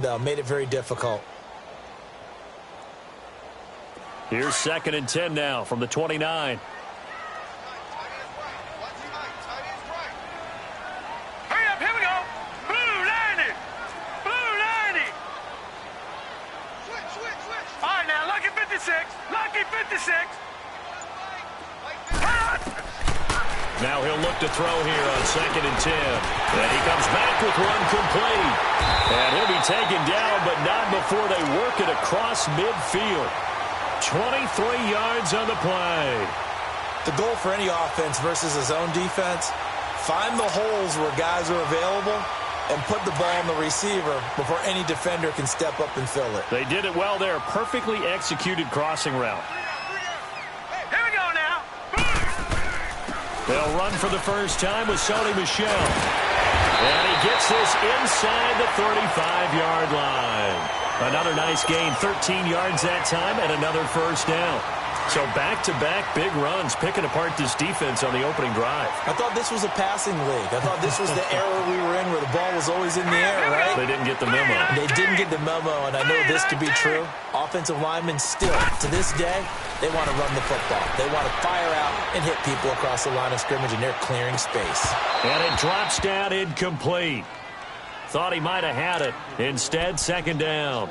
Made it very difficult. Here's 2nd and 10 now from the 29. Hurry up, here we go. Blue 90. Blue 90. Switch. All right, now, lucky 56. Lucky 56. Now he'll look to throw here on 2nd and 10. And he comes back with one complete. And he'll be taken down, but not before they work it across midfield. 23 yards on the play. The goal for any offense versus a zone defense, find the holes where guys are available and put the ball on the receiver before any defender can step up and fill it. They did it well there. Perfectly executed crossing route. Here we go now. They'll run for the first time with Sony Michel. And he gets this inside the 35-yard line. Another nice gain, 13 yards that time, and another first down. So back-to-back big runs, picking apart this defense on the opening drive. I thought this was a passing league. I thought this was the era we were in where the ball was always in the air, right? They didn't get the memo. They didn't get the memo, and I know this to be true. Offensive linemen still, to this day, they want to run the football. They want to fire out and hit people across the line of scrimmage, and they're clearing space. And it drops down incomplete. Thought he might have had it. Instead, 2nd down.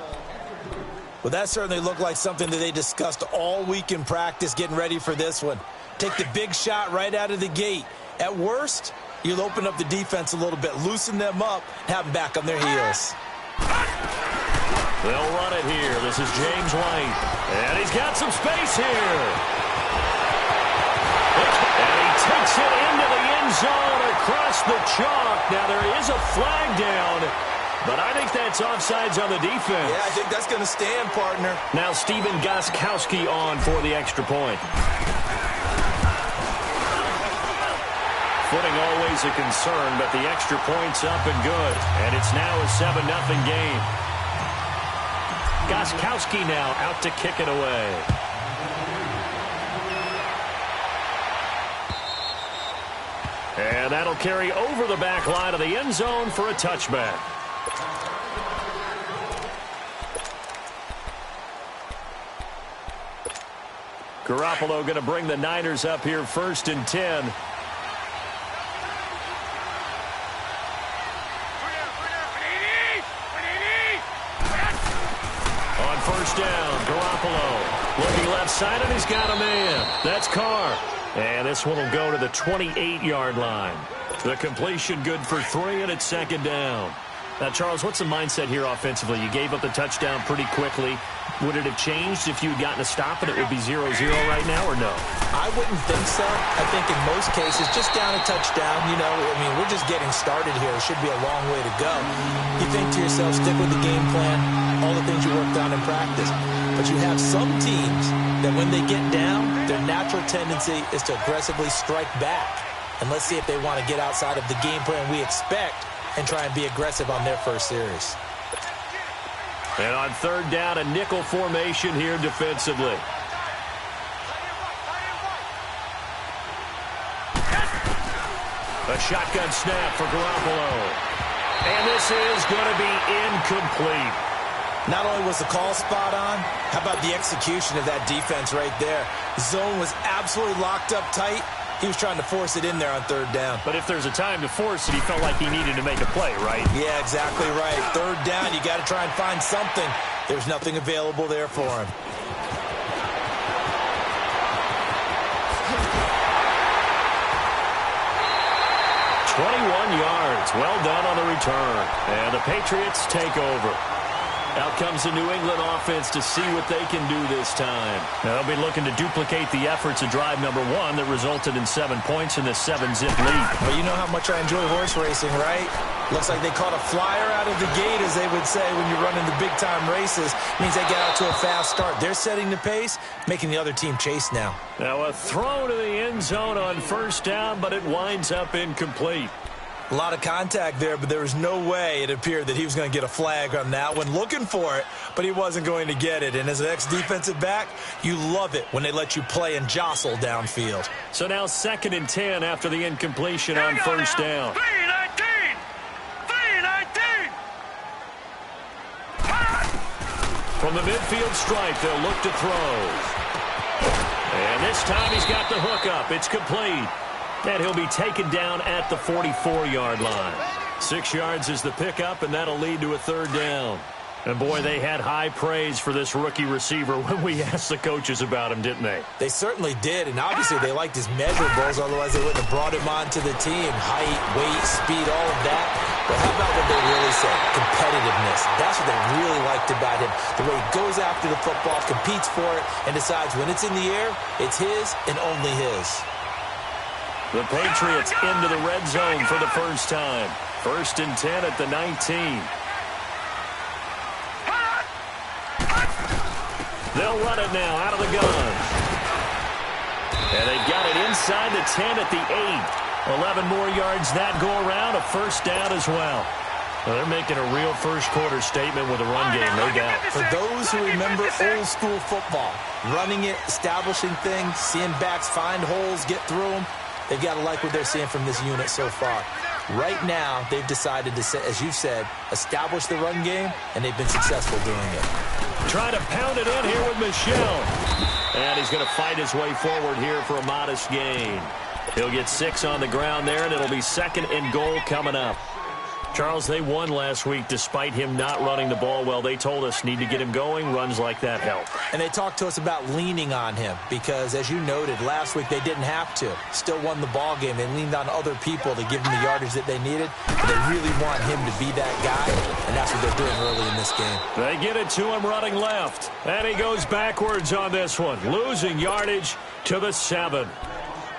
Well, that certainly looked like something that they discussed all week in practice getting ready for this one. Take the big shot right out of the gate. At worst, you'll open up the defense a little bit, loosen them up, have them back on their heels. They'll run it here. This is James White. And he's got some space here. And he takes it into the end zone across the chalk. Now, there is a flag down. But I think that's offsides on the defense. Yeah, I think that's going to stand, partner. Now Steven Gostkowski on for the extra point. Footing always a concern, but the extra point's up and good. And it's now a 7-0 game. Gostkowski now out to kick it away. And that'll carry over the back line of the end zone for a touchback. Garoppolo going to bring the Niners up here 1st and 10. On 1st down, Garoppolo looking left side, and he's got a man. That's Carr. And this one will go to the 28-yard line. The completion good for 3, and it's 2nd down. Now, Charles, what's the mindset here offensively? You gave up the touchdown pretty quickly. Would it have changed if you had gotten a stop and it would be 0-0 right now, or no? I wouldn't think so. I think in most cases, just down a touchdown, we're just getting started here. It should be a long way to go. You think to yourself, stick with the game plan, all the things you worked on in practice. But you have some teams that when they get down, their natural tendency is to aggressively strike back. And let's see if they want to get outside of the game plan we expect and try and be aggressive on their first series. And on 3rd down, a nickel formation here defensively. A shotgun snap for Garoppolo. And this is going to be incomplete. Not only was the call spot on, how about the execution of that defense right there? Zone was absolutely locked up tight. He was trying to force it in there on 3rd down. But if there's a time to force it, he felt like he needed to make a play, right? Yeah, exactly right. 3rd down, you got to try and find something. There's nothing available there for him. Yards. Well done on the return. And the Patriots take over. Out comes the New England offense to see what they can do this time. Now, they'll be looking to duplicate the efforts of drive number 1 that resulted in 7 points in the 7-zip lead. Well, you know how much I enjoy horse racing, right? Looks like they caught a flyer out of the gate, as they would say when you're running the big-time races. Means they get out to a fast start. They're setting the pace, making the other team chase now. Now, a throw to the end zone on 1st down, but it winds up incomplete. A lot of contact there, but there was no way it appeared that he was going to get a flag on that one. Looking for it, but he wasn't going to get it. And as an ex-defensive back, you love it when they let you play and jostle downfield. So now 2nd and 10 after the incompletion on 1st down. 3-19! From the midfield stripe, they'll look to throw. And this time he's got the hook up. It's complete. And he'll be taken down at the 44-yard line. 6 yards is the pickup, and that'll lead to a third down. And, boy, they had high praise for this rookie receiver when we asked the coaches about him, didn't they? They certainly did, and obviously they liked his measurables, otherwise they wouldn't have brought him onto the team. Height, weight, speed, all of that. But how about what they really said? Competitiveness. That's what they really liked about him. The way he goes after the football, competes for it, and decides when it's in the air, it's his and only his. The Patriots into the red zone for the first time. 1st and 10 at the 19. They'll run it now out of the gun. And they've got it inside the 10 at the 8. 11 more yards that go around, a first down as well. Well, they're making a real first-quarter statement with a run game, no doubt. For those who remember old-school football, running it, establishing things, seeing backs find holes, get through them, they've got to like what they're seeing from this unit so far. Right now, they've decided to, as you've said, establish the run game, and they've been successful doing it. Trying to pound it in here with Michel. And he's going to fight his way forward here for a modest gain. He'll get 6 on the ground there, and it'll be 2nd and goal coming up. Charles, they won last week despite him not running the ball well. They told us need to get him going. Runs like that help. And they talked to us about leaning on him because, as you noted, last week they didn't have to. Still won the ball game. They leaned on other people to give them the yardage that they needed. But they really want him to be that guy, and that's what they're doing early in this game. They get it to him running left. And he goes backwards on this one, losing yardage to the 7.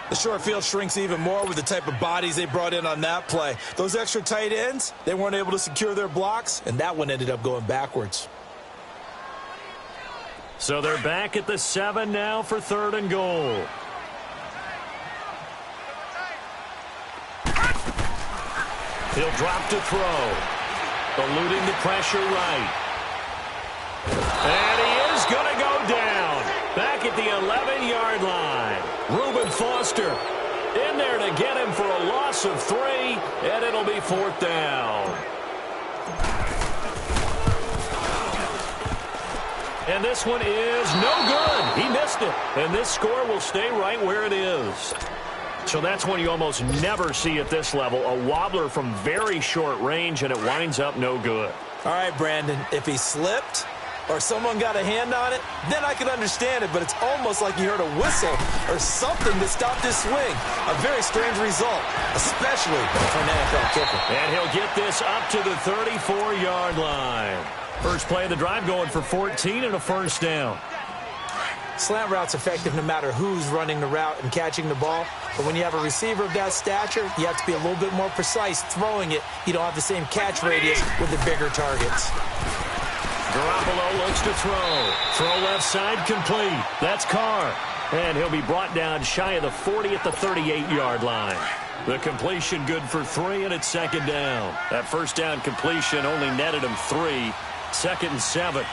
The short field shrinks even more with the type of bodies they brought in on that play. Those extra tight ends, they weren't able to secure their blocks, and that one ended up going backwards. So they're back at the 7 now for 3rd and goal. He'll drop to throw. Eluding the pressure right. And he is going to go down. Back at the 11-yard line. Reuben Foster in there to get him for a loss of 3, and it'll be 4th down. And this one is no good. He missed it. And this score will stay right where it is. So that's one you almost never see at this level. A wobbler from very short range, and it winds up no good. All right, Brandon, if he slipped or someone got a hand on it, then I could understand it, but it's almost like you heard a whistle or something that stopped his swing. A very strange result, especially for an NFL kicker. And he'll get this up to the 34-yard line. First play of the drive going for 14 and a first down. Slant route's effective no matter who's running the route and catching the ball, but when you have a receiver of that stature, you have to be a little bit more precise throwing it. You don't have the same catch radius with the bigger targets. Garoppolo looks to throw. Throw left side complete. That's Carr. And he'll be brought down shy of the 40 at the 38-yard line. The completion good for 3, and it's 2nd down. That first down completion only netted him 3. 2nd and 7.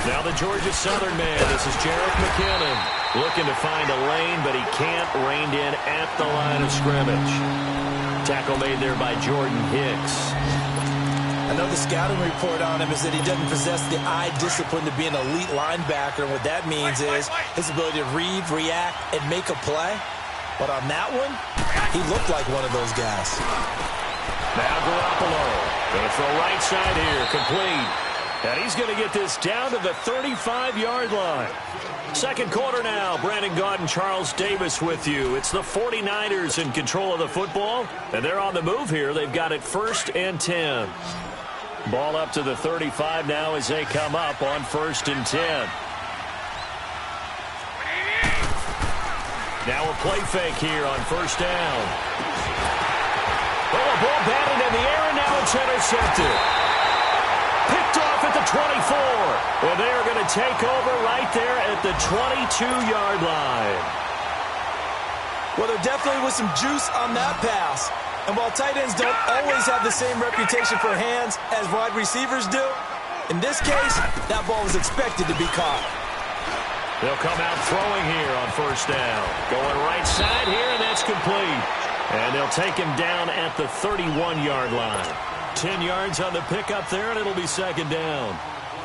Now the Georgia Southern man. This is Jerick McKinnon. Looking to find a lane, but he can't. Reined in at the line of scrimmage. Tackle made there by Jordan Hicks. I know the scouting report on him is that he doesn't possess the eye discipline to be an elite linebacker. And what that means is his ability to read, react, and make a play. But on that one, he looked like one of those guys. Now Garoppolo. Going to throw right side here. Complete. And he's going to get this down to the 35-yard line. 2nd quarter now. Brandon Gaudin, Charles Davis with you. It's the 49ers in control of the football. And they're on the move here. They've got it 1st and 10. Ball up to the 35 now as they come up on 1st and 10. Now a play fake here on 1st down. Oh, a ball batted in the air, and now it's intercepted. Picked off at the 24. And they're going to take over right there at the 22-yard line. Well, there definitely was some juice on that pass. And while tight ends don't always have the same reputation for hands as wide receivers do, in this case, that ball was expected to be caught. They'll come out throwing here on 1st down. Going right side here, and that's complete. And they'll take him down at the 31-yard line. 10 yards on the pickup there, and it'll be second down.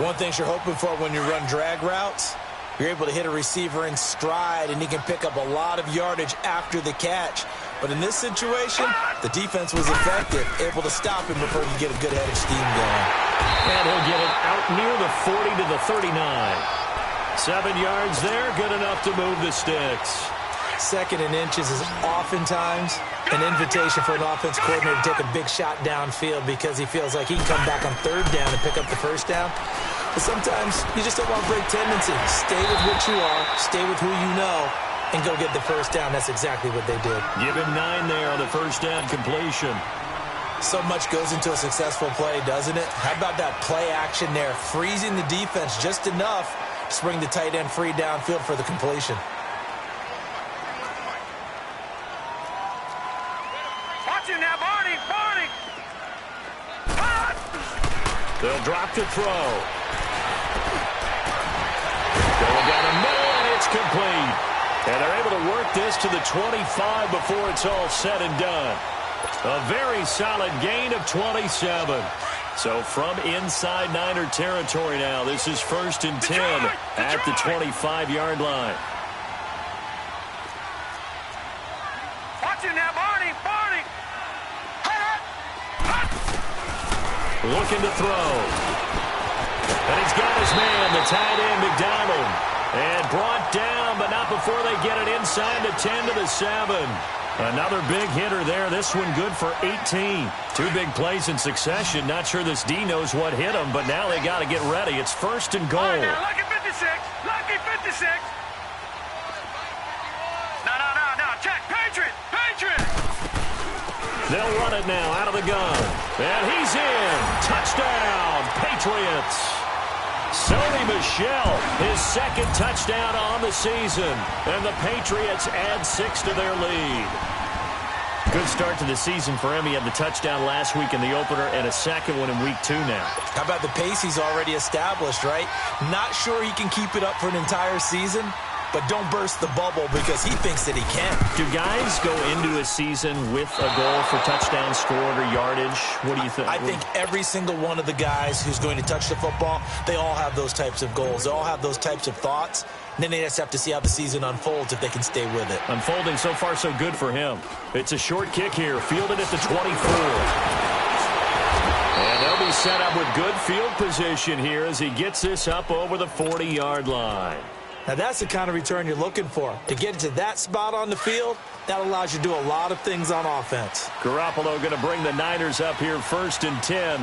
One thing you're hoping for when you run drag routes, you're able to hit a receiver in stride, and he can pick up a lot of yardage after the catch. But in this situation, the defense was effective, able to stop him before he get a good head of steam going. And he'll get it out near the 40 to the 39. 7 yards there, good enough to move the sticks. Second and inches is oftentimes an invitation for an offense coordinator to take a big shot downfield because he feels like he can come back on third down and pick up the first down. But sometimes you just don't want to break tendency. Stay with what you are, stay with who you know, and go get the first down. That's exactly what they did. Give him 9 there on the first down completion. So much goes into a successful play, doesn't it? How about that play action there? Freezing the defense just enough to bring the tight end free downfield for the completion. Watching now, Barney. They'll drop to throw. Going down the middle, and it's complete. And they're able to work this to the 25 before it's all said and done. A very solid gain of 27. So from inside Niner territory now, this is 1st and 10 at the 25-yard line. Watching now, Barney. Looking to throw. And he's got his man, the tight end, McDonald. And brought down, but not before they get it inside the 10 to the 7. Another big hitter there. This one good for 18. 2 big plays in succession. Not sure this D knows what hit him, but now they got to get ready. It's 1st and goal. All right, now, lucky 56. Lucky 56. No. Check. Patriot. They'll run it now out of the gun. And he's in. Touchdown, Patriots. Sony Michel, his 2nd touchdown on the season. And the Patriots add 6 to their lead. Good start to the season for him. He had the touchdown last week in the opener and a 2nd one in week 2 now. How about the pace he's already established, right? Not sure he can keep it up for an entire season, but don't burst the bubble because he thinks that he can. Do guys go into a season with a goal for touchdowns scored or yardage? What do you think? I think every single one of the guys who's going to touch the football, they all have those types of goals. They all have those types of thoughts. And then they just have to see how the season unfolds if they can stay with it. Unfolding so far so good for him. It's a short kick here, fielded at the 24. And they'll be set up with good field position here as he gets this up over the 40-yard line. Now, that's the kind of return you're looking for. To get to that spot on the field, that allows you to do a lot of things on offense. Garoppolo going to bring the Niners up here 1st and 10.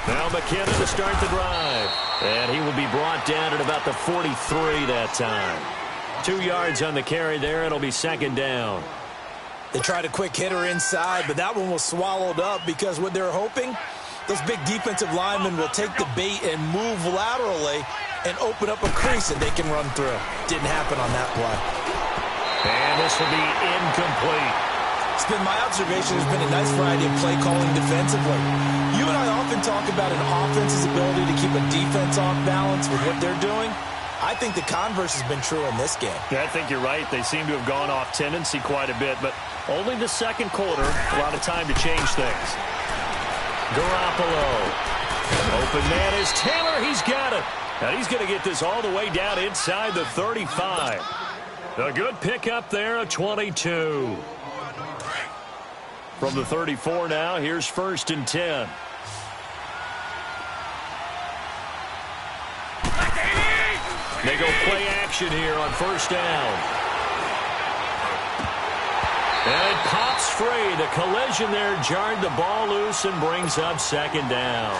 Now McKinnon to start the drive. And he will be brought down at about the 43 that time. 2 yards on the carry there. It'll be 2nd down. They tried a quick hitter inside, but that one was swallowed up because what they're hoping, those big defensive linemen will take the bait and move laterally and open up a crease that they can run through. Didn't happen on that play. And this will be incomplete. It's been my observation there's been a nice variety of play calling defensively. You and I often talk about an offense's ability to keep a defense off balance with what they're doing. I think the converse has been true in this game. Yeah, I think you're right. They seem to have gone off tendency quite a bit, but only the 2nd quarter, a lot of time to change things. Garoppolo. Open man is Taylor. He's got it. And he's going to get this all the way down inside the 35. A good pickup there, a 22. From the 34 now, here's 1st and 10. They go play action here on 1st down. And it pops free. The collision there jarred the ball loose and brings up 2nd down.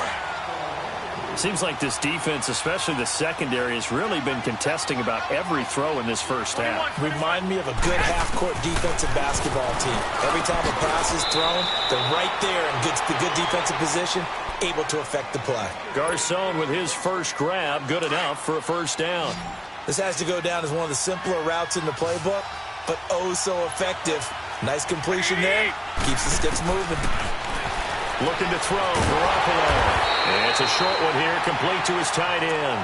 Seems like this defense, especially the secondary, has really been contesting about every throw in this first half. Remind me of a good half-court defensive basketball team. Every time a pass is thrown, they're right there in good defensive position, able to affect the play. Garcon with his first grab, good enough for a 1st down. This has to go down as one of the simpler routes in the playbook, but oh so effective. Nice completion there. Keeps the sticks moving. Looking to throw, Garoppolo. And it's a short one here, complete to his tight end.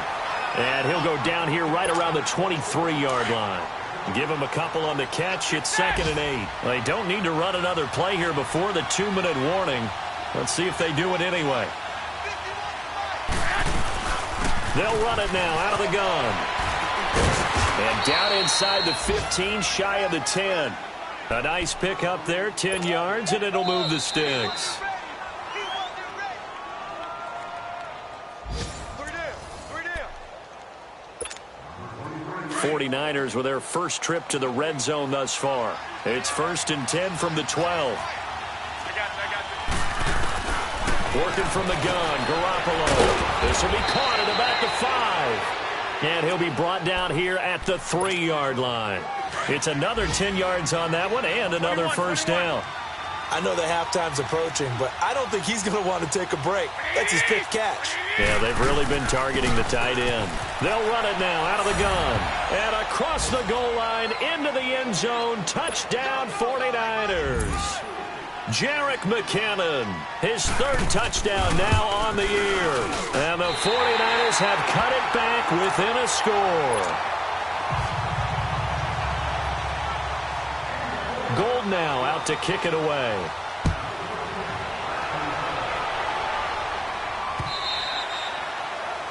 And he'll go down here right around the 23-yard line. Give him a couple on the catch. It's 2nd and 8. They don't need to run another play here before the 2-minute warning. Let's see if they do it anyway. They'll run it now out of the gun. And down inside the 15, shy of the 10. A nice pick up there, 10 yards, and it'll move the sticks. 49ers with their first trip to the red zone thus far. It's 1st and 10 from the 12. Working from the gun, Garoppolo. This will be caught at about the 5. And he'll be brought down here at the 3-yard line. It's another 10 yards on that one and another first down. I know the halftime's approaching, but I don't think he's going to want to take a break. That's his fifth catch. Yeah, they've really been targeting the tight end. They'll run it now out of the gun. And across the goal line into the end zone. Touchdown 49ers. Jerick McKinnon, his 3rd touchdown now on the year. And the 49ers have cut it back within a score. Gold now out to kick it away.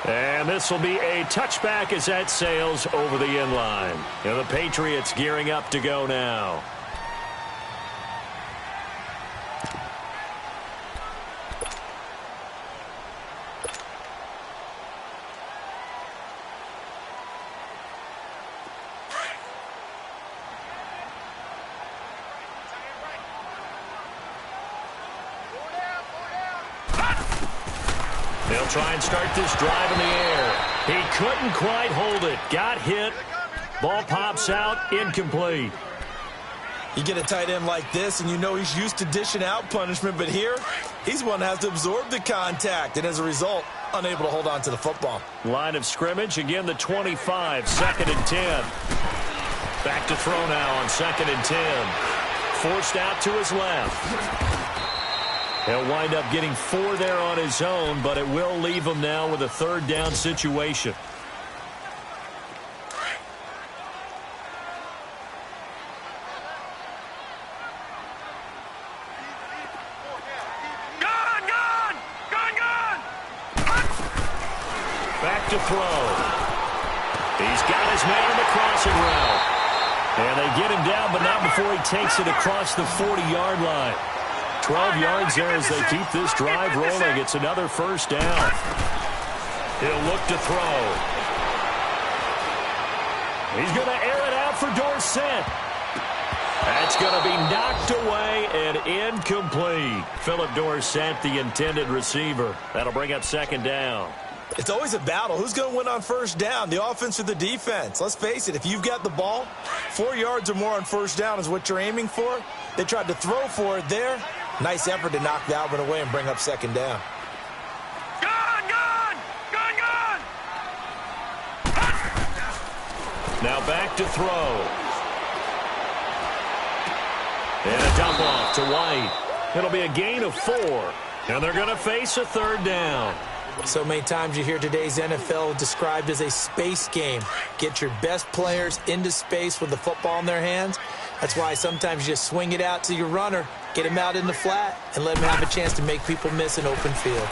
And this will be a touchback as that sails over the end line. And the Patriots gearing up to go now. They'll try and start this drive in the air. He couldn't quite hold it. Got hit. Ball pops out. Incomplete. You get a tight end like this, and you know he's used to dishing out punishment, but here, he's one that has to absorb the contact, and as a result, unable to hold on to the football. Line of scrimmage, again the 25, 2nd and 10. Back to throw now on 2nd and 10. Forced out to his left. He'll wind up getting 4 there on his own, but it will leave him now with a 3rd down situation. Back to throw. He's got his man in the crossing route. And they get him down, but not before he takes it across the 40-yard line. 12 yards there as they keep this drive rolling. It's another first down. He'll look to throw. He's going to air it out for Dorsett. That's going to be knocked away and incomplete. Philip Dorsett, the intended receiver. That'll bring up 2nd down. It's always a battle. Who's going to win on first down, the offense or the defense? Let's face it, if you've got the ball, 4 yards or more on first down is what you're aiming for. They tried to throw for it there. Nice effort to knock that one away and bring up 2nd down. Now back to throw. And a dump off to White. It'll be a gain of 4. And they're going to face a 3rd down. So many times you hear today's NFL described as a space game. Get your best players into space with the football in their hands. That's why sometimes you just swing it out to your runner, get him out in the flat, and let him have a chance to make people miss an open field.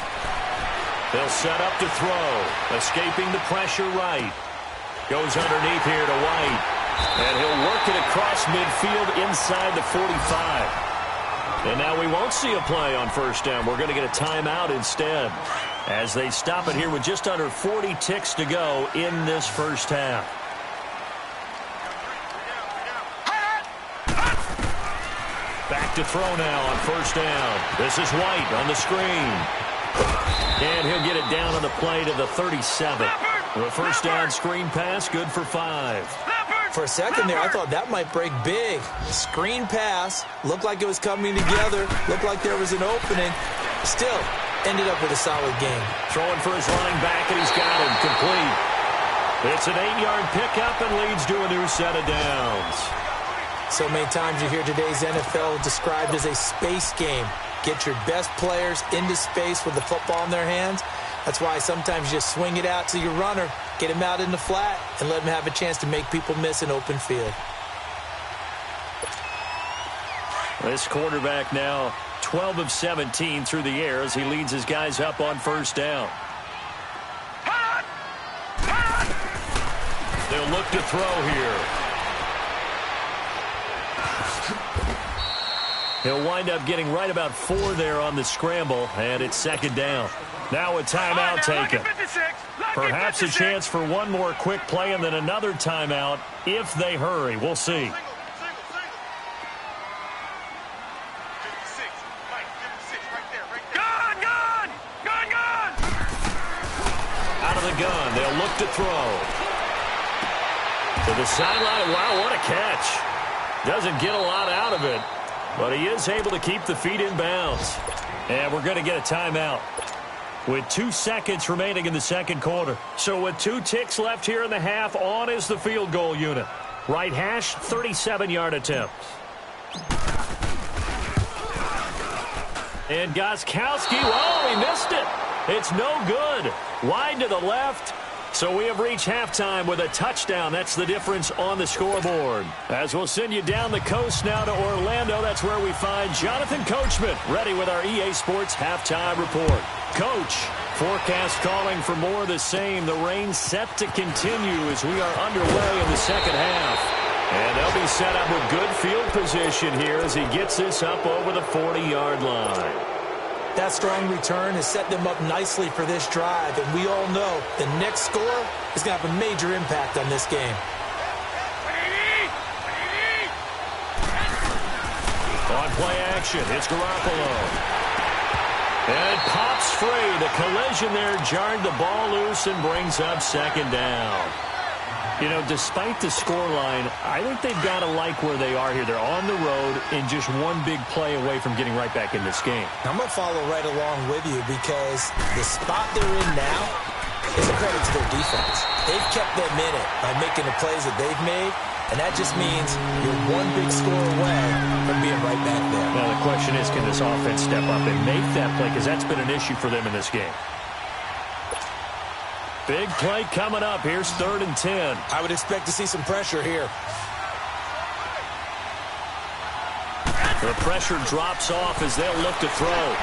They'll set up to throw. Escaping the pressure right. Goes underneath here to White. And he'll work it across midfield inside the 45. And now we won't see a play on first down. We're going to get a timeout instead as they stop it here with just under 40 ticks to go in this first half. Back to throw now on first down. This is White on the screen. And he'll get it down on the play to the 37. The first down screen pass, good for 5. For a second there, I thought that might break big. Screen pass, looked like it was coming together, looked like there was an opening. Still, ended up with a solid game. Throwing for his running back, and he's got him complete. It's an 8-yard pickup and leads to a new set of downs. So many times you hear today's NFL described as a space game. Get your best players into space with the football in their hands. That's why sometimes you just swing it out to your runner, get him out in the flat, and let him have a chance to make people miss an open field. This quarterback now 12 of 17 through the air as he leads his guys up on first down. They'll look to throw here. He'll wind up getting right about 4 there on the scramble, and it's second down. Now a timeout taken. Perhaps a chance for one more quick play and then another timeout if they hurry. We'll see. Out of the gun, they'll look to throw. To the sideline. Wow, what a catch. Doesn't get a lot out of it, but he is able to keep the feet in bounds. And we're going to get a timeout with 2 seconds remaining in the second quarter. So with 2 ticks left here in the half, on is the field goal unit. Right hash, 37-yard attempt. And Gostkowski, whoa, he missed it. It's no good. Wide to the left. So we have reached halftime with a touchdown. That's the difference on the scoreboard. As we'll send you down the coast now to Orlando, that's where we find Jonathan Coachman, ready with our EA Sports halftime report. Coach, forecast calling for more of the same. The rain set to continue as we are underway in the second half. And they'll be set up with good field position here as he gets this up over the 40-yard line. That strong return has set them up nicely for this drive, and we all know the next score is going to have a major impact on this game. On play action, it's Garoppolo. And it pops free. The collision there jarred the ball loose and brings up second down. You know, despite the scoreline, I think they've got to like where they are here. They're on the road and just one big play away from getting right back in this game. I'm going to follow right along with you because the spot they're in now is a credit to their defense. They've kept them in it by making the plays that they've made, and that just means you're one big score away from being right back there. Now, the question is, can this offense step up and make that play? Because that's been an issue for them in this game. Big play coming up. Here's 3rd and 10. I would expect to see some pressure here. The pressure drops off as they'll look to throw.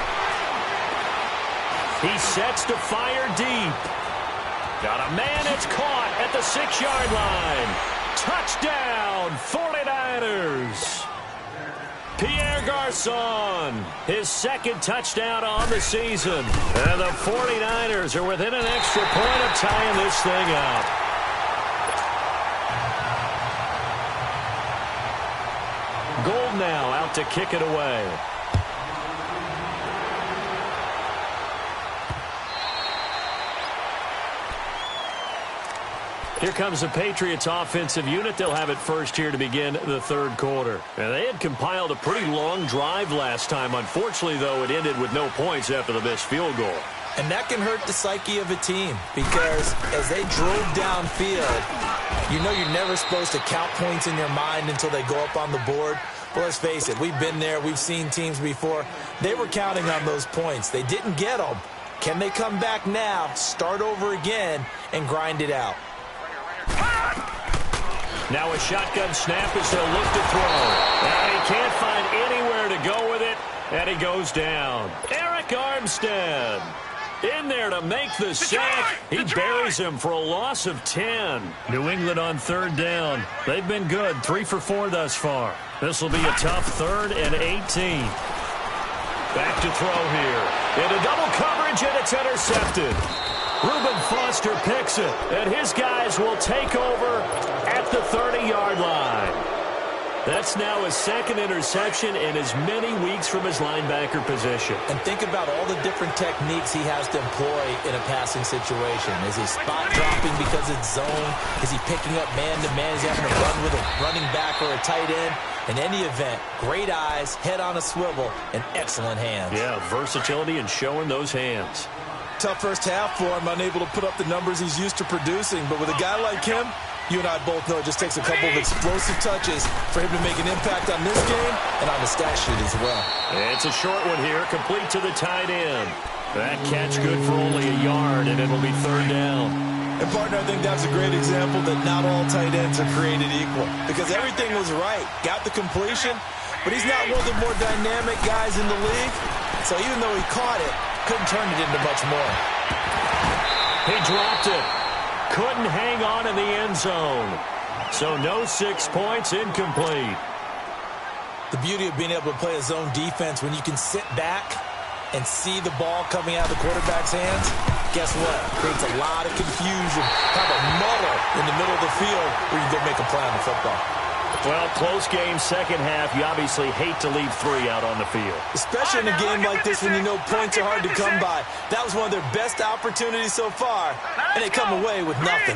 He sets to fire deep. Got a man, it's caught at the 6-yard line. Touchdown, 49ers. Pierre Garçon, his 2nd touchdown on the season. And the 49ers are within an extra point of tying this thing up. Gold now out to kick it away. Here comes the Patriots offensive unit. They'll have it first here to begin the 3rd quarter. And they had compiled a pretty long drive last time. Unfortunately, though, it ended with no points after the missed field goal. And that can hurt the psyche of a team because as they drove downfield, you know you're never supposed to count points in your mind until they go up on the board. But let's face it, we've been there. We've seen teams before. They were counting on those points. They didn't get them. Can they come back now, start over again, and grind it out? Now a shotgun snap as they'll look to throw. And he can't find anywhere to go with it, and he goes down. Eric Armstead in there to make the sack. He buries him for a loss of 10. New England on 3rd down. They've been good, 3 for 4 thus far. This will be a tough 3rd and 18. Back to throw here. Into double coverage, and it's intercepted. Reuben Foster picks it, and his guys will take over at the 30-yard line. That's now his 2nd interception in as many weeks from his linebacker position. And think about all the different techniques he has to employ in a passing situation. Is he spot dropping because it's zone? Is he picking up man-to-man? Is he having to run with a running back or a tight end? In any event, great eyes, head on a swivel, and excellent hands. Yeah, versatility and showing those hands. Tough first half for him, unable to put up the numbers he's used to producing. But with a guy like him, you and I both know it just takes a couple of explosive touches for him to make an impact on this game and on the stat sheet as well. It's a short one here, complete to the tight end. That catch good for only a yard, and it'll be third down. And, partner, I think that's a great example that not all tight ends are created equal because everything was right. Got the completion, but he's not one of the more dynamic guys in the league. So even though he caught it, couldn't turn it into much more. He dropped it. Couldn't hang on in the end zone. So no 6 points, incomplete. The beauty of being able to play a zone defense when you can sit back and see the ball coming out of the quarterback's hands, guess what? Creates a lot of confusion, kind of a muddle in the middle of the field where you can go make a play on the football. Well, close game, second half. You obviously hate to leave 3 out on the field. Especially in a game like this when you know points are hard to come by. That was one of their best opportunities so far, and they come away with nothing.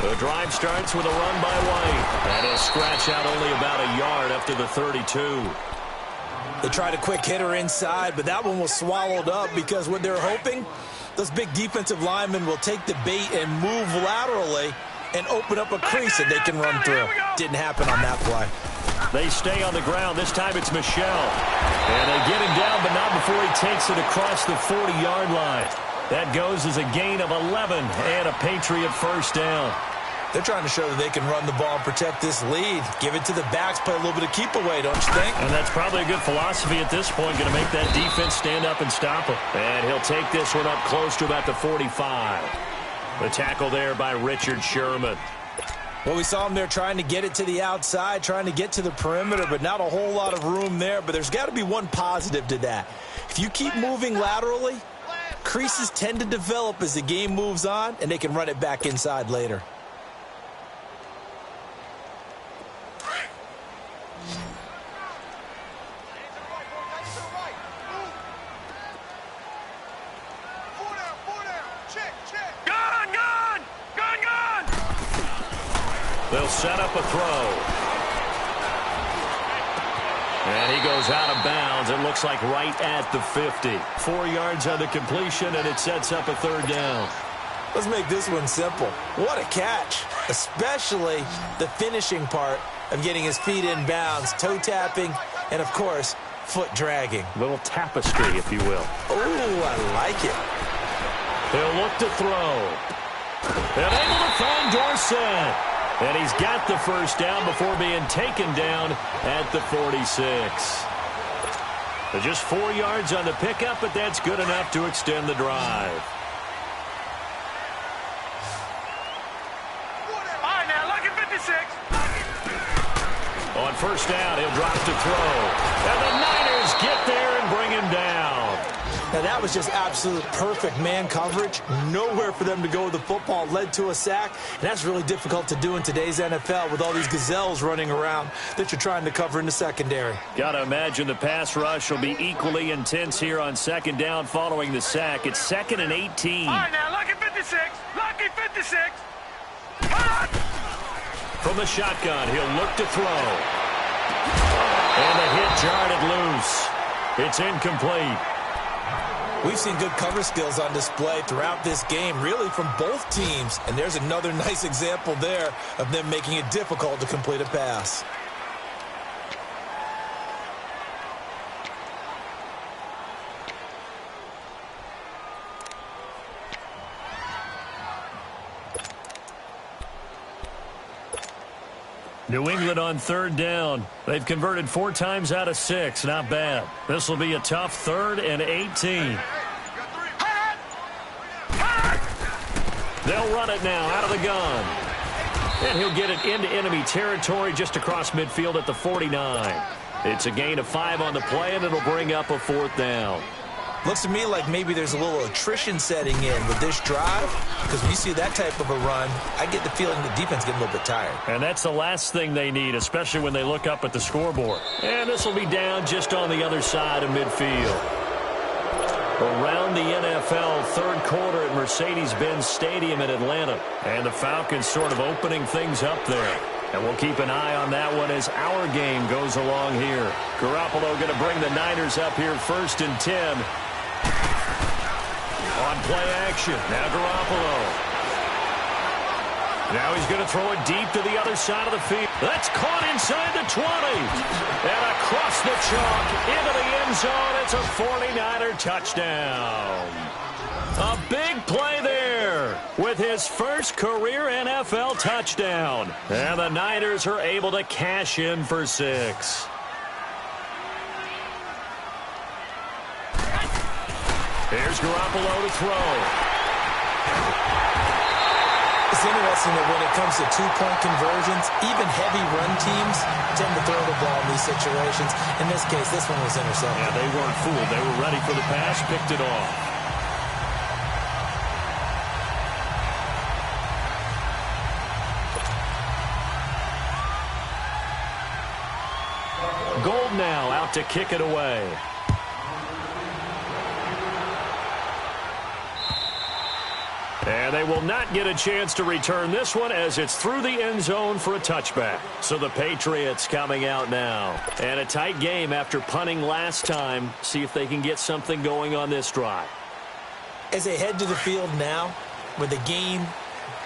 The drive starts with a run by White, and he'll scratch out only about a yard up to the 32. They tried a quick hitter inside, but that one was swallowed up because what they're hoping, those big defensive linemen will take the bait and move laterally and open up a crease that they can run through. Didn't happen on that play. They stay on the ground. This time it's Michel. And they get him down, but not before he takes it across the 40-yard line. That goes as a gain of 11 and a Patriot first down. They're trying to show that they can run the ball and protect this lead. Give it to the backs, play a little bit of keep away, don't you think? And that's probably a good philosophy at this point, going to make that defense stand up and stop him. And he'll take this one up close to about the 45. The tackle there by Richard Sherman. Well, we saw him there trying to get it to the outside, trying to get to the perimeter, but not a whole lot of room there. But there's got to be one positive to that. If you keep moving laterally, creases tend to develop as the game moves on, and they can run it back inside later. They'll set up a throw. And he goes out of bounds. It looks like right at the 50. 4 yards on the completion, and it sets up a third down. Let's make this one simple. What a catch, especially the finishing part of getting his feet in bounds, toe tapping, and, of course, foot dragging. A little tapestry, if you will. Oh, I like it. He'll look to throw. And able to find Dorsett. And he's got the first down before being taken down at the 46. Just 4 yards on the pickup, but that's good enough to extend the drive. All right, now, lucky 56. On first down, he'll drop to throw. And the Niners get there and bring him down. Now, that was just absolute perfect man coverage. Nowhere for them to go with the football. Led to a sack. And that's really difficult to do in today's NFL with all these gazelles running around that you're trying to cover in the secondary. Got to imagine the pass rush will be equally intense here on second down following the sack. It's 2nd and 18. All right, now, lucky 56. Lucky 56. From the shotgun, he'll look to throw. And the hit jarred it loose. It's incomplete. We've seen good cover skills on display throughout this game, really from both teams. And there's another nice example there of them making it difficult to complete a pass. New England on third down. They've converted 4 times out of 6. Not bad. This will be a tough 3rd and 18. They'll run it now out of the gun. And he'll get it into enemy territory just across midfield at the 49. It's a gain of 5 on the play, and it'll bring up a 4th down. Looks to me like maybe there's a little attrition setting in with this drive, because when you see that type of a run, I get the feeling the defense getting a little bit tired. And that's the last thing they need, especially when they look up at the scoreboard. And this will be down just on the other side of midfield. Around the NFL, third quarter at Mercedes-Benz Stadium in Atlanta. And the Falcons sort of opening things up there. And we'll keep an eye on that one as our game goes along here. Garoppolo going to bring the Niners up here 1st and 10. On play action, now Garoppolo. Now he's going to throw it deep to the other side of the field. That's caught inside the 20. And across the chalk into the end zone. It's a 49er touchdown. A big play there with his first career NFL touchdown. And the Niners are able to cash in for 6. Here's Garoppolo to throw. It's interesting that when it comes to two-point conversions, even heavy run teams tend to throw the ball in these situations. In this case, this one was intercepted. Yeah, they weren't fooled. They were ready for the pass, picked it off. Gold now out to kick it away. And they will not get a chance to return this one as it's through the end zone for a touchback. So the Patriots coming out now. And a tight game after punting last time. See if they can get something going on this drive. As they head to the field now, with the game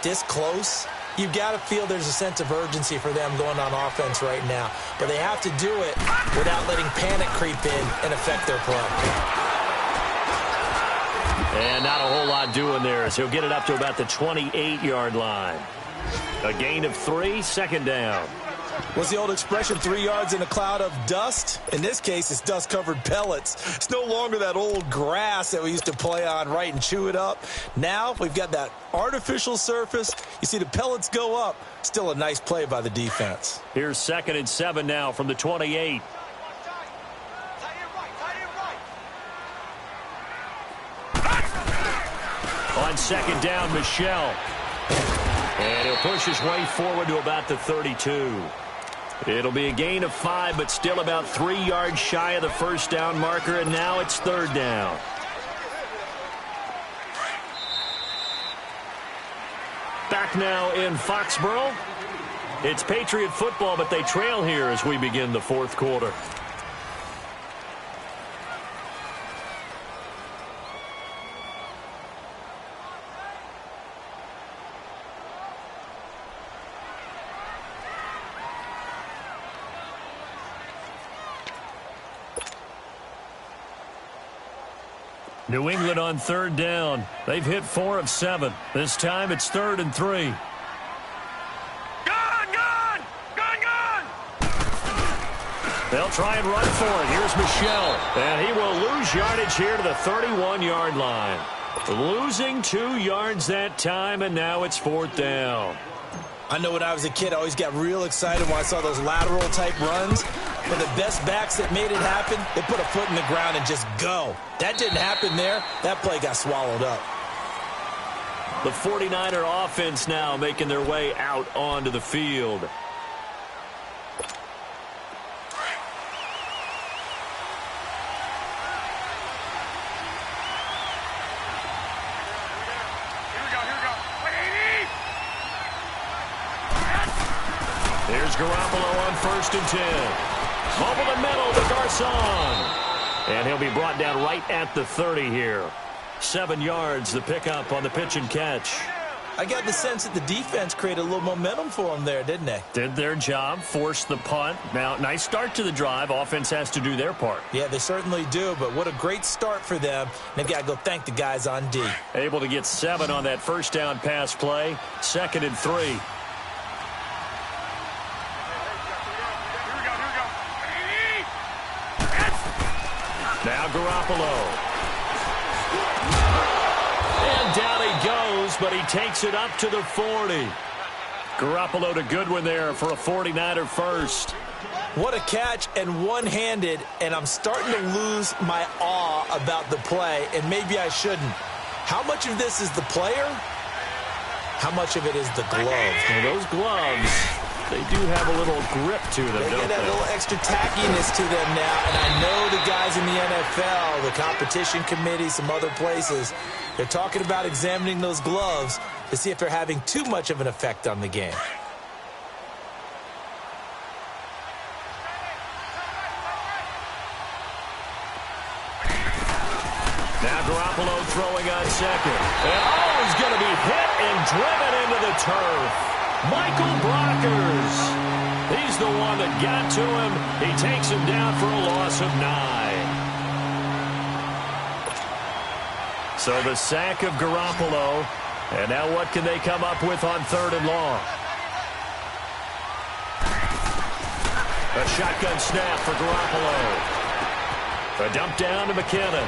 this close, you've got to feel there's a sense of urgency for them going on offense right now. But they have to do it without letting panic creep in and affect their play. And not a whole lot doing there as he'll get it up to about the 28-yard line. A gain of 3, second down. What's the old expression, 3 yards in a cloud of dust? In this case, it's dust-covered pellets. It's no longer that old grass that we used to play on, right, and chew it up. Now we've got that artificial surface. You see the pellets go up. Still a nice play by the defense. Here's 2nd and 7 now from the 28. On 2nd down, Michelle. And he'll push his way forward to about the 32. It'll be a gain of 5, but still about 3 yards shy of the first down marker, and now it's 3rd down. Back now in Foxborough. It's Patriot football, but they trail here as we begin the 4th quarter. New England on 3rd down. They've hit 4 of 7. This time it's 3rd and 3. They'll try and run for it. Here's Michelle. And he will lose yardage here to the 31-yard line. Losing 2 yards that time, and now it's 4th down. I know when I was a kid, I always got real excited when I saw those lateral-type runs. But the best backs that made it happen, they put a foot in the ground and just go. That didn't happen there. That play got swallowed up. The 49er offense now making their way out onto the field. Here's Garoppolo on 1st and 10. Over the middle to Garcon. And he'll be brought down right at the 30 here. 7 yards, the pickup on the pitch and catch. I got the sense that the defense created a little momentum for them there, didn't they? Did their job, forced the punt. Now, nice start to the drive. Offense has to do their part. Yeah, they certainly do, but what a great start for them. They've got to go thank the guys on D. Able to get 7 on that first down pass play. 2nd and 3. Now Garoppolo. And down he goes, but he takes it up to the 40. Garoppolo to Goodwin there for a 49er first. What a catch, and one-handed, and I'm starting to lose my awe about the play, and maybe I shouldn't. How much of this is the player? How much of it is the glove? Well, those gloves, they do have a little grip to them, They don't get that little extra tackiness to them now, and I know the guys in the NFL, the competition committee, some other places, they're talking about examining those gloves to see if they're having too much of an effect on the game. Now Garoppolo throwing on second. And he's going to be hit and driven into the turf. Michael Brockers. He's the one that got to him. He takes him down for a loss of 9. So the sack of Garoppolo. And now what can they come up with on 3rd and long? A shotgun snap for Garoppolo. A dump down to McKinnon.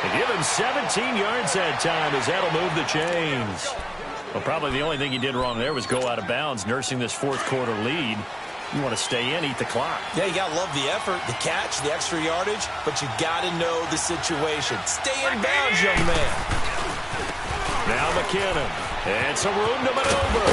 And give him 17 yards that time as that'll move the chains. Well, probably the only thing he did wrong there was go out of bounds, nursing this 4th quarter lead. You want to stay in, eat the clock. Yeah, you got to love the effort, the catch, the extra yardage, but you got to know the situation. Stay in bounds, young man. Now McKinnon. And some room to maneuver.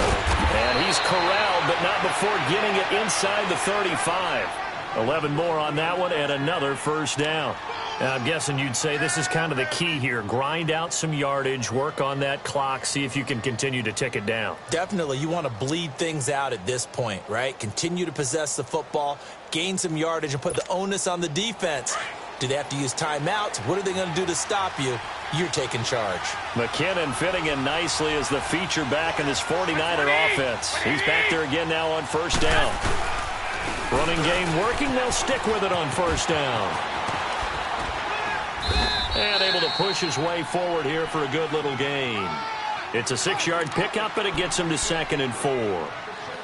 And he's corralled, but not before getting it inside the 35. 11 more on that one, and another first down. Now, I'm guessing you'd say this is kind of the key here. Grind out some yardage, work on that clock, see if you can continue to tick it down. Definitely. You want to bleed things out at this point, right? Continue to possess the football, gain some yardage, and put the onus on the defense. Do they have to use timeouts? What are they going to do to stop you? You're taking charge. McKinnon fitting in nicely as the feature back in this 49er offense. He's back there again now on first down. Running game working. They'll stick with it on first down. And able to push his way forward here for a good little gain. It's a 6-yard pickup, but it gets him to 2nd and 4.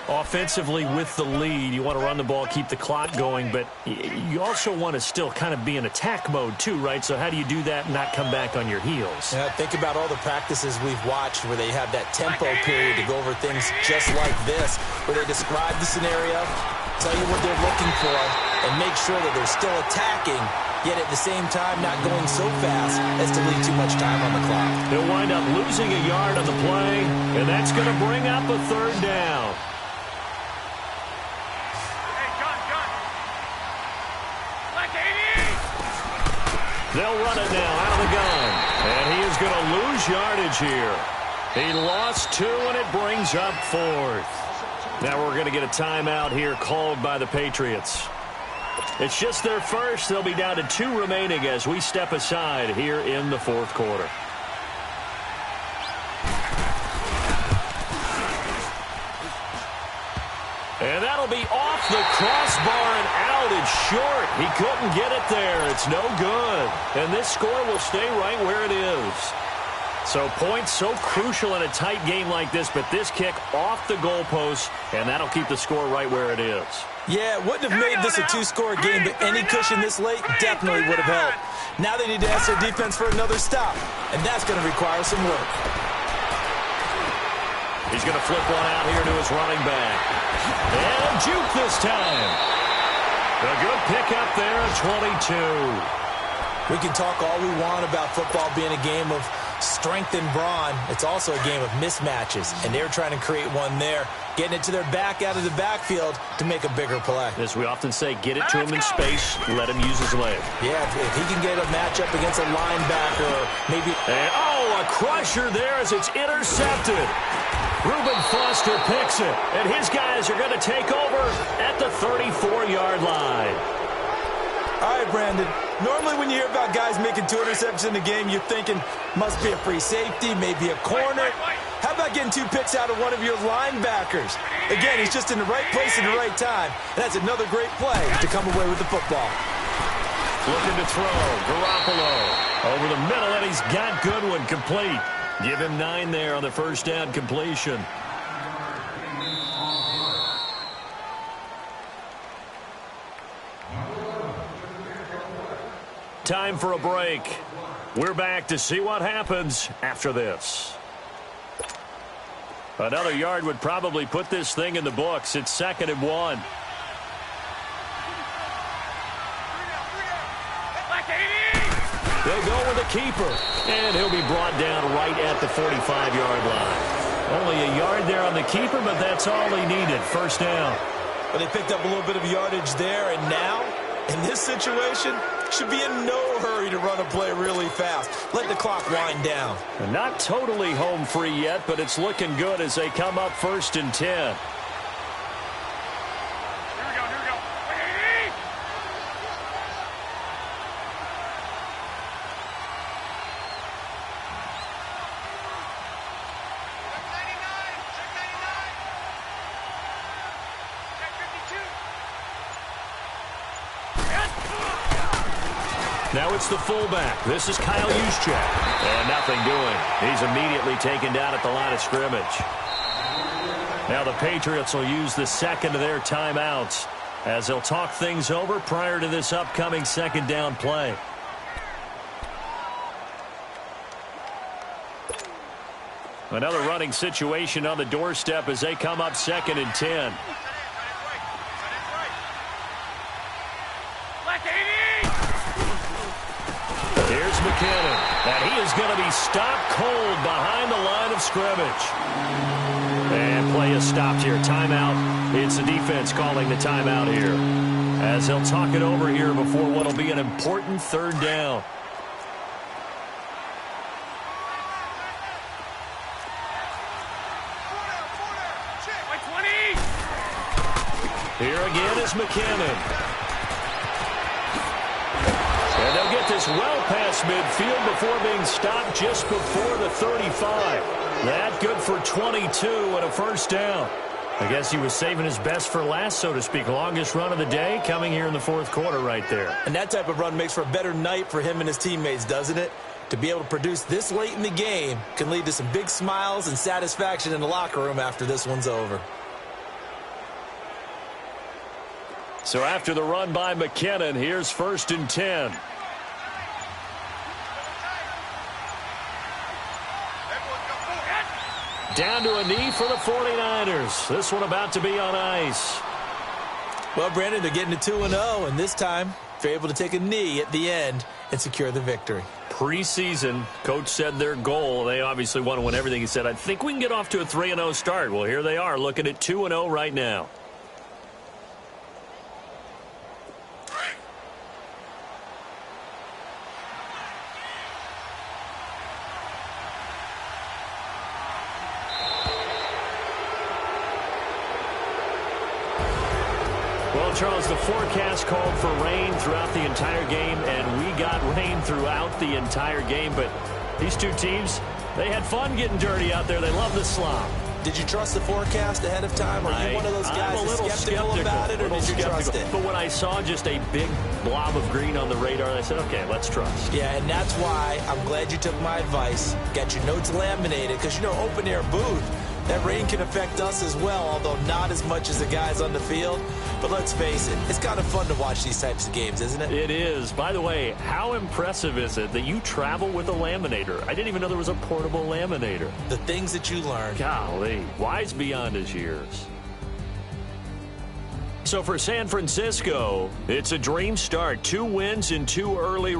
Offensively with the lead, you want to run the ball, keep the clock going, but you also want to still kind of be in attack mode too, right? So how do you do that and not come back on your heels? Yeah, think about all the practices we've watched where they have that tempo period to go over things just like this, where they describe the scenario, tell you what they're looking for, and make sure that they're still attacking, yet at the same time not going so fast as to leave too much time on the clock. They'll wind up losing a yard on the play, and that's going to bring up a 3rd down. They'll run it now out of the gun. And he is going to lose yardage here. He lost 2, and it brings up 4th. Now we're going to get a timeout here called by the Patriots. It's just their first. They'll be down to 2 remaining as we step aside here in the 4th quarter. And that'll be off the crossbar and out. It's short. He couldn't get it there. It's no good. And this score will stay right where it is. So points so crucial in a tight game like this, but this kick off the goalpost, and that'll keep the score right where it is. Yeah, it wouldn't have made this a 2-score game, but any cushion this late definitely would have helped. Now they need to ask their defense for another stop, and that's going to require some work. He's going to flip one out here to his running back. And juke this time. A good pickup there at 22. We can talk all we want about football being a game of strength and brawn. It's also a game of mismatches, and they're trying to create one there, getting it to their back out of the backfield to make a bigger play. As we often say, get it to him in space, let him use his leg. Yeah, if he can get a matchup against a linebacker, or maybe... And, a crusher there as it's intercepted. Reuben Foster picks it, and his guys are going to take over at the 34-yard line. All right, Brandon. Normally when you hear about guys making 2 interceptions in a game, you're thinking must be a free safety, maybe a corner. How about getting 2 picks out of one of your linebackers? Again, he's just in the right place at the right time. And that's another great play to come away with the football. Looking to throw. Garoppolo over the middle, and he's got Goodwin complete. Give him 9 there on the first down completion. Time for a break. We're back to see what happens after this. Another yard would probably put this thing in the books. It's 2nd and 1. They'll go with the keeper, and he'll be brought down right at the 45-yard line. Only a yard there on the keeper, but that's all he needed. First down. Well, they picked up a little bit of yardage there, and now, in this situation, should be in no hurry to run a play really fast. Let the clock wind down. And not totally home free yet, but it's looking good as they come up 1st and 10. Now it's the fullback. This is Kyle Juszczyk. And nothing doing. He's immediately taken down at the line of scrimmage. Now the Patriots will use the second of their timeouts as they'll talk things over prior to this upcoming second down play. Another running situation on the doorstep as they come up 2nd and 10. Here's McKinnon, and he is going to be stopped cold behind the line of scrimmage. And play is stopped here. Timeout. It's the defense calling the timeout here as they'll talk it over here before what will be an important third down. Here again is McKinnon. And they'll get this well past midfield before being stopped just before the 35. That good for 22 and a first down. I guess he was saving his best for last, so to speak. Longest run of the day coming here in the fourth quarter right there. And that type of run makes for a better night for him and his teammates, doesn't it? To be able to produce this late in the game can lead to some big smiles and satisfaction in the locker room after this one's over. So after the run by McKinnon, here's 1st and 10. Down to a knee for the 49ers. This one about to be on ice. Well, Brandon, they're getting to 2-0, and this time they're able to take a knee at the end and secure the victory. Preseason, coach said their goal, they obviously want to win everything. He said, I think we can get off to a 3-0 start. Well, here they are looking at 2-0 right now. Well, Charles, the forecast called for rain throughout the entire game, and we got rain throughout the entire game. But these two teams, they had fun getting dirty out there. They love the slop. Did you trust the forecast ahead of time? Are you one of those guys that's skeptical about it, or did you trust it? But when I saw just a big blob of green on the radar, I said, okay, let's trust. Yeah, and that's why I'm glad you took my advice. Got your notes laminated, because, you know, open-air booth, that rain can affect us as well, although not as much as the guys on the field. But let's face it, it's kind of fun to watch these types of games, isn't it? It is. By the way, how impressive is it that you travel with a laminator? I didn't even know there was a portable laminator. The things that you learn. Golly, wise beyond his years. So for San Francisco, it's a dream start. 2 wins in 2 early